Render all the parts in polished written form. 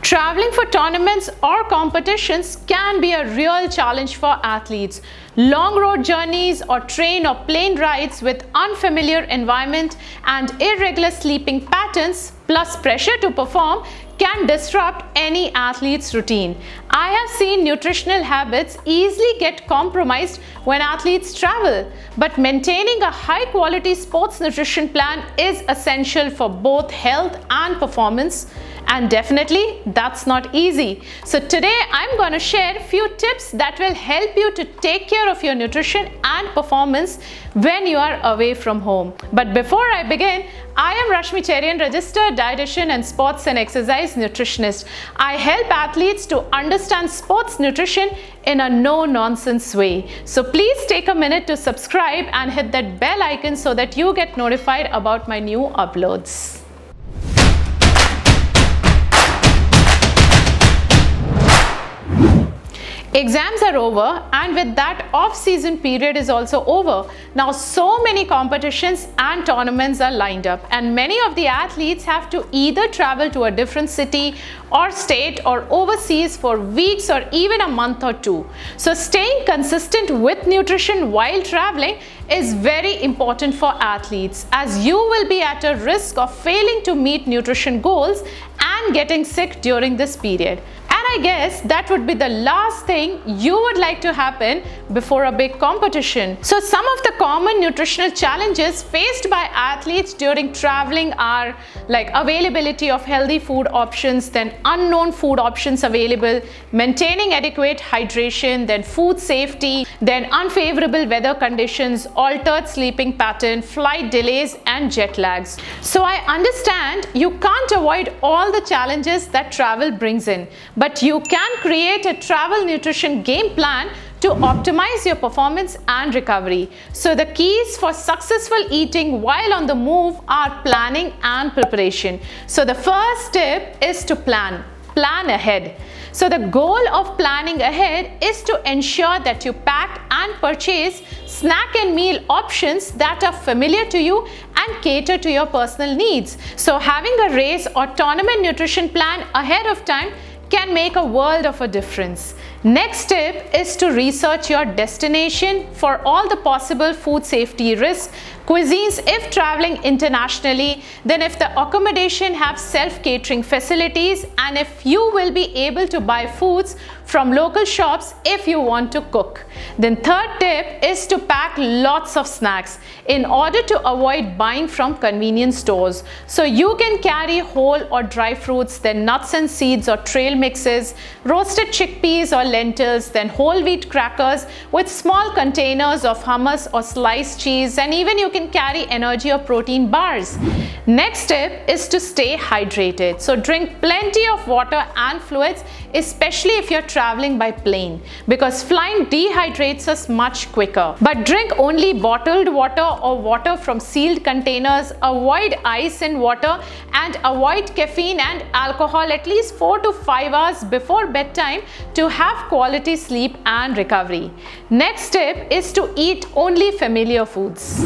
Traveling for tournaments or competitions can be a real challenge for athletes. Long road journeys or train or plane rides with unfamiliar environment and irregular sleeping patterns plus pressure to perform can disrupt any athlete's routine. I have seen nutritional habits easily get compromised when athletes travel, but maintaining a high-quality sports nutrition plan is essential for both health and performance. And definitely that's not easy. So today I'm going to share a few tips that will help you to take care of your nutrition and performance when you are away from home. But before I begin, I am Rashmi Cherian, registered dietitian and sports and exercise nutritionist. I help athletes to understand sports nutrition in a no-nonsense way. So please take a minute to subscribe and hit that bell icon so that you get notified about my new uploads. Exams are over, and with that off-season period is also over. Now so many competitions and tournaments are lined up, and many of the athletes have to either travel to a different city or state or overseas for weeks or even a month or two. So staying consistent with nutrition while traveling is very important for athletes, as you will be at a risk of failing to meet nutrition goals and getting sick during this period. And I guess that would be the last thing you would like to happen before a big competition. So some of the common nutritional challenges faced by athletes during traveling are like availability of healthy food options, then unknown food options available, maintaining adequate hydration, then food safety, then unfavorable weather conditions, altered sleeping pattern, flight delays and jet lags. So I understand you can't avoid all the challenges that travel brings in, but you can create a travel nutrition game plan to optimize your performance and recovery. So the keys for successful eating while on the move are planning and preparation. So the first tip is to plan ahead. So the goal of planning ahead is to ensure that you pack and purchase snack and meal options that are familiar to you and cater to your personal needs. So having a race or tournament nutrition plan ahead of time can make a world of a difference. Next tip is to research your destination for all the possible food safety risks, cuisines if traveling internationally, then if the accommodation have self-catering facilities, and if you will be able to buy foods from local shops if you want to cook. Then third tip is to pack lots of snacks in order to avoid buying from convenience stores. So you can carry whole or dry fruits, then nuts and seeds or trail mixes, roasted chickpeas or lentils, then whole wheat crackers with small containers of hummus or sliced cheese, and even you can carry energy or protein bars. Next tip is to stay hydrated. So drink plenty of water and fluids, especially if you're traveling by plane, because flying dehydrates us much quicker. But drink only bottled water or water from sealed containers, avoid ice in water, and avoid caffeine and alcohol at least 4 to 5 hours before bedtime to have quality sleep and recovery. Next tip is to eat only familiar foods.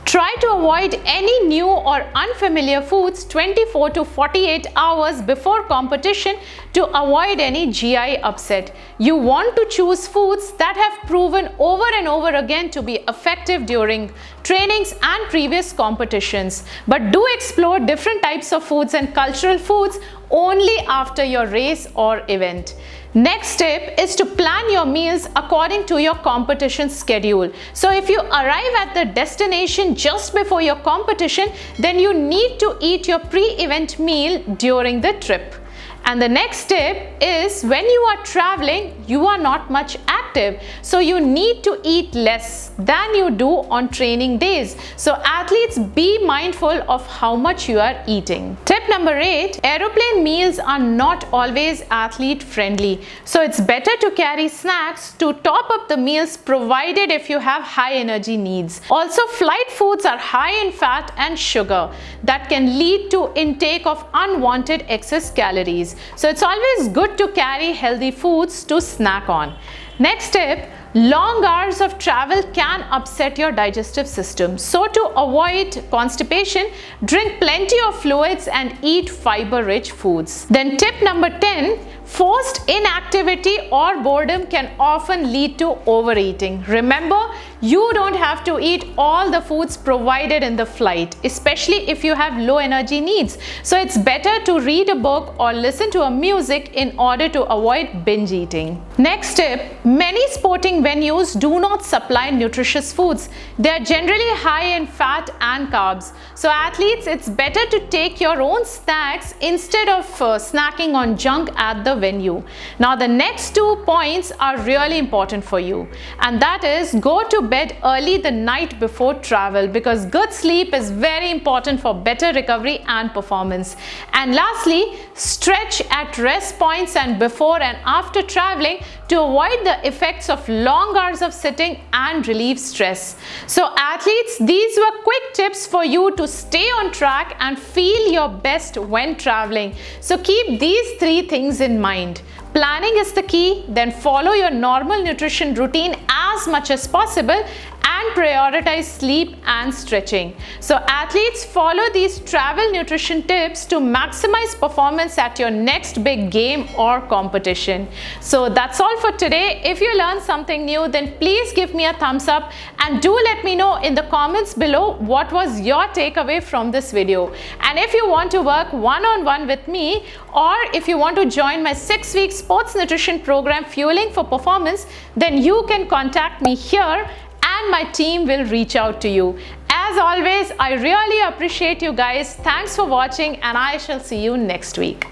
Try to avoid any new or unfamiliar foods 24 to 48 hours before competition to avoid any GI upset. You want to choose foods that have proven over and over again to be effective during trainings and previous competitions. But do explore different types of foods and cultural foods only after your race or event. Next tip is to plan your meals according to your competition schedule. So if you arrive at the destination just before your competition, then you need to eat your pre-event meal during the trip. And the next tip is, when you are traveling, you are not much active. So you need to eat less than you do on training days. So athletes, be mindful of how much you are eating. Tip number 8, aeroplane meals are not always athlete friendly. So it's better to carry snacks to top up the meals, provided if you have high energy needs. Also, flight foods are high in fat and sugar that can lead to intake of unwanted excess calories. So it's always good to carry healthy foods to snack on. Next tip, long hours of travel can upset your digestive system. So to avoid constipation, drink plenty of fluids and eat fiber-rich foods. Then tip number 10, forced inactivity or boredom can often lead to overeating. Remember, you don't have to eat all the foods provided in the flight, especially if you have low energy needs. So it's better to read a book or listen to a music in order to avoid binge eating. Next tip, many sporting venues do not supply nutritious foods. They are generally high in fat and carbs. So athletes, it's better to take your own snacks instead of snacking on junk at the venue. Now the next 2 points are really important for you, and that is go to bed early the night before travel, because good sleep is very important for better recovery and performance. And lastly, stretch at rest points and before and after traveling to avoid the effects of long hours of sitting and relieve stress. So athletes, these were quick tips for you to stay on track and feel your best when traveling. So keep these 3 things in mind. Planning is the key, then follow your normal nutrition routine as much as possible and prioritize sleep and stretching. So athletes, follow these travel nutrition tips to maximize performance at your next big game or competition. So that's all for today. If you learned something new, then please give me a thumbs up and do let me know in the comments below what was your takeaway from this video. And if you want to work one-on-one with me, or if you want to join my 6-week sports nutrition program Fueling for Performance, then you can contact me here and my team will reach out to you. As always, I really appreciate you guys. Thanks for watching and I shall see you next week.